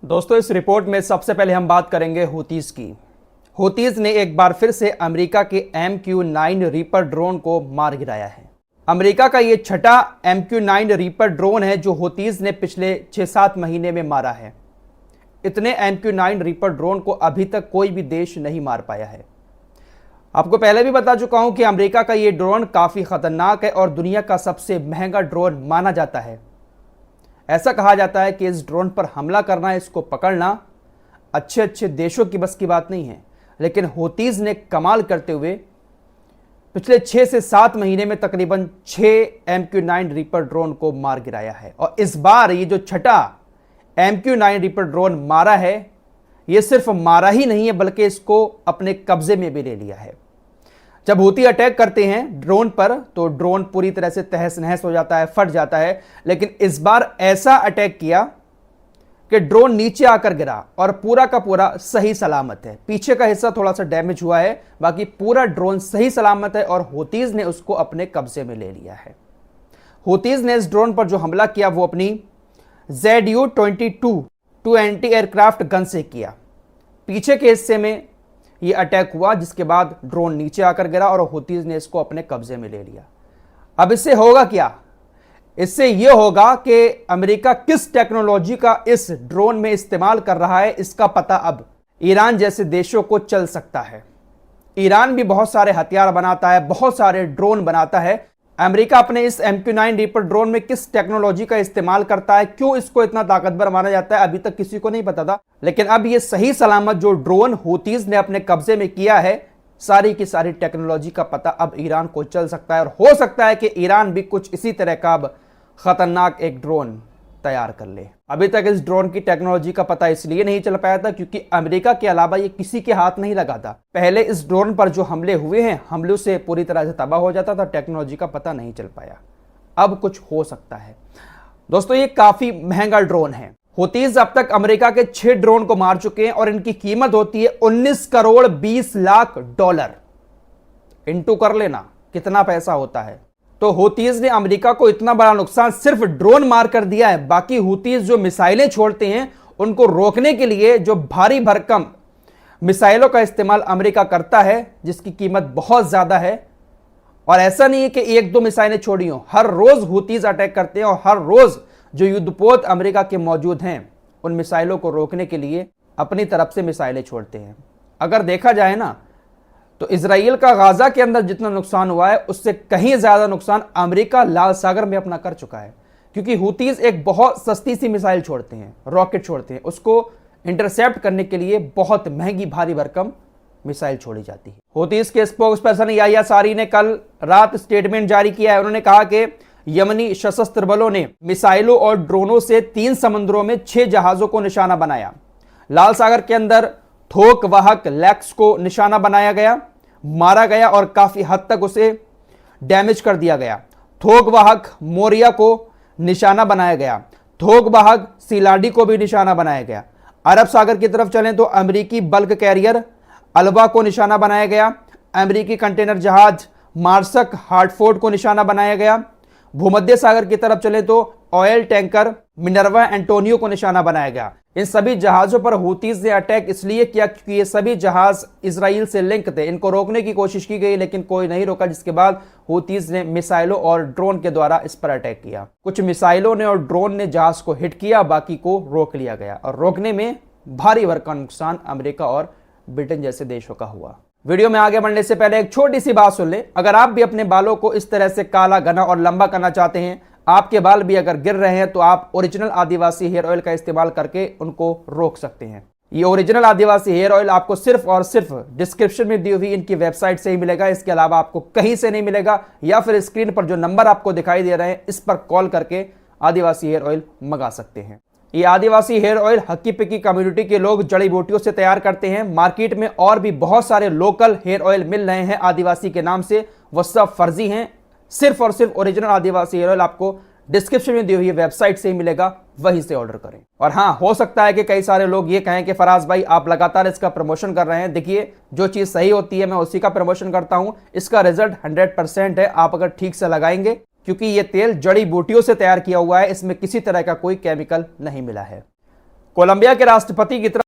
दोस्तों, इस रिपोर्ट में सबसे पहले हम बात करेंगे हूतीज की। हूतीज ने एक बार फिर से अमेरिका के MQ-9 रीपर ड्रोन को मार गिराया है। अमेरिका का ये छठा MQ-9 रीपर ड्रोन है जो हूतीज ने पिछले 6-7 महीने में मारा है। इतने MQ-9 रीपर ड्रोन को अभी तक कोई भी देश नहीं मार पाया है। आपको पहले भी बता चुका हूं कि अमेरिका का ये ड्रोन काफ़ी खतरनाक है और दुनिया का सबसे महंगा ड्रोन माना जाता है। ऐसा कहा जाता है कि इस ड्रोन पर हमला करना, इसको पकड़ना अच्छे अच्छे देशों की बस की बात नहीं है, लेकिन हूतीज ने कमाल करते हुए पिछले 6 से 7 महीने में तकरीबन 6 MQ-9 रीपर ड्रोन को मार गिराया है। और इस बार ये जो छठा MQ-9 रीपर ड्रोन मारा है, ये सिर्फ मारा ही नहीं है बल्कि इसको अपने कब्जे में भी ले लिया है। जब हूती अटैक करते हैं ड्रोन पर तो ड्रोन पूरी तरह से तहस नहस हो जाता है, फट जाता है, लेकिन इस बार ऐसा अटैक किया कि ड्रोन नीचे आकर गिरा और पूरा का पूरा सही सलामत है। पीछे का हिस्सा थोड़ा सा डैमेज हुआ है, बाकी पूरा ड्रोन सही सलामत है और हूतीज ने उसको अपने कब्जे में ले लिया है। हूतीज ने इस ड्रोन पर जो हमला किया वो अपनी ZU-22 एंटी एयरक्राफ्ट गन से किया। पीछे के हिस्से में ये अटैक हुआ, जिसके बाद ड्रोन नीचे आकर गिरा और हूतीज ने इसको अपने कब्जे में ले लिया। अब इससे होगा क्या? इससे यह होगा कि अमेरिका किस टेक्नोलॉजी का इस ड्रोन में इस्तेमाल कर रहा है, इसका पता अब ईरान जैसे देशों को चल सकता है। ईरान भी बहुत सारे हथियार बनाता है, बहुत सारे ड्रोन बनाता है। अमेरिका अपने इस MQ-9 रीपर ड्रोन में किस टेक्नोलॉजी का इस्तेमाल करता है, क्यों इसको इतना ताकतवर माना जाता है, अभी तक किसी को नहीं पता था। लेकिन अब ये सही सलामत जो ड्रोन हूतीज ने अपने कब्जे में किया है, सारी की सारी टेक्नोलॉजी का पता अब ईरान को चल सकता है और हो सकता है कि ईरान भी कुछ इसी तरह का अब खतरनाक एक ड्रोन तैयार कर ले। अभी तक इस ड्रोन की टेक्नोलॉजी का पता इसलिए नहीं चल पाया था क्योंकि अमेरिका के अलावा ये किसी के हाथ नहीं लगा था। पहले इस ड्रोन पर जो हमले हुए हैं, हमलों से पूरी तरह से तबाह हो जाता था, टेक्नोलॉजी का पता नहीं चल पाया। अब कुछ हो सकता है। दोस्तों, ये काफी महंगा ड्रोन है। हूतीज अब तक अमेरिका के 6 ड्रोन को मार चुके हैं और इनकी कीमत होती है 19 करोड़ 20 लाख डॉलर। इंटू कर लेना कितना पैसा होता है। तो हूतीज ने अमेरिका को इतना बड़ा नुकसान सिर्फ ड्रोन मार कर दिया है। बाकी हूतीज जो मिसाइलें छोड़ते हैं उनको रोकने के लिए जो भारी भरकम मिसाइलों का इस्तेमाल अमेरिका करता है, जिसकी कीमत बहुत ज्यादा है। और ऐसा नहीं है कि 1-2 मिसाइलें छोड़ी हो, हर रोज हूतीज अटैक करते हैं और हर रोज जो युद्धपोत अमेरिका के मौजूद हैं उन मिसाइलों को रोकने के लिए अपनी तरफ से मिसाइलें छोड़ते हैं। अगर देखा जाए ना तो इजराइल का गाजा के अंदर जितना नुकसान हुआ है उससे कहीं ज्यादा नुकसान अमेरिका लाल सागर में अपना कर चुका है, क्योंकि हूतीज एक बहुत सस्ती सी मिसाइल छोड़ते हैं, रॉकेट छोड़ते हैं, उसको इंटरसेप्ट करने के लिए बहुत महंगी भारी भरकम मिसाइल छोड़ी जाती है। हूतीज के स्पोक्स पर्सन याह्या सारी ने कल रात स्टेटमेंट जारी किया है। उन्होंने कहा कि यमनी सशस्त्र बलों ने मिसाइलों और ड्रोनों से 3 समुद्रों में 6 जहाजों को निशाना बनाया। लाल सागर के अंदर थोक वाहक लैक्स को निशाना बनाया गया, मारा गया और काफी हद तक उसे डैमेज कर दिया गया। थोक वाहक मोरिया को निशाना बनाया गया। थोक वाहक सिलाडी को भी निशाना बनाया गया। अरब सागर की तरफ चलें तो अमेरिकी बल्क कैरियर अल्वा को निशाना बनाया गया। अमेरिकी कंटेनर जहाज मार्सक हार्टफोर्ड को निशाना बनाया गया। भूमध्य सागर की तरफ चले तो ऑयल टैंकर मिनर्वा एंटोनियो को निशाना बनाया गया। इन सभी जहाजों पर हूतीज ने अटैक इसलिए किया क्योंकि ये सभी जहाज इजराइल से लिंक थे। इनको रोकने की कोशिश की गई लेकिन कोई नहीं रोका, जिसके बाद हूतीज ने मिसाइलों और ड्रोन के द्वारा इस पर अटैक किया। कुछ मिसाइलों ने और ड्रोन ने जहाज को हिट किया, बाकी को रोक लिया गया और रोकने में भारी भरकम नुकसान अमेरिका और ब्रिटेन जैसे देशों का हुआ। वीडियो में आगे बढ़ने से पहले एक छोटी सी बात सुन ले। अगर आप भी अपने बालों को इस तरह से काला, घना और लंबा करना चाहते हैं, आपके बाल भी अगर गिर रहे हैं, तो आप ओरिजिनल आदिवासी हेयर ऑयल का इस्तेमाल करके उनको रोक सकते हैं। ये ओरिजिनल आदिवासी हेयर ऑयल आपको सिर्फ और सिर्फ डिस्क्रिप्शन में दी हुई इनकी वेबसाइट से ही मिलेगा। इसके अलावा आपको कहीं से नहीं मिलेगा, या फिर स्क्रीन पर जो नंबर आपको दिखाई दे रहे हैं इस पर कॉल करके आदिवासी हेयर ऑयल मंगा सकते हैं। ये आदिवासी हेयर ऑयल हक्की पिक्की कम्युनिटी के लोग जड़ी बूटियों से तैयार करते हैं। मार्केट में और भी बहुत सारे लोकल हेयर ऑयल मिल रहे हैं आदिवासी के नाम से, वो सब फर्जी हैं। सिर्फ और सिर्फ ओरिजिनल आदिवासी हेयर ऑयल आपको डिस्क्रिप्शन में दी हुई वेबसाइट से ही मिलेगा, वहीं से ऑर्डर करें। और हाँ, हो सकता है कि कई सारे लोग ये कहें कि फराज भाई आप लगातार इसका प्रमोशन कर रहे हैं। देखिए, जो चीज़ सही होती है मैं उसी का प्रमोशन करता हूँ। इसका रिजल्ट 100% है, आप अगर ठीक से लगाएंगे, क्योंकि ये तेल जड़ी बूटियों से तैयार किया हुआ है, इसमें किसी तरह का कोई केमिकल नहीं मिला है। कोलंबिया के राष्ट्रपति की तरफ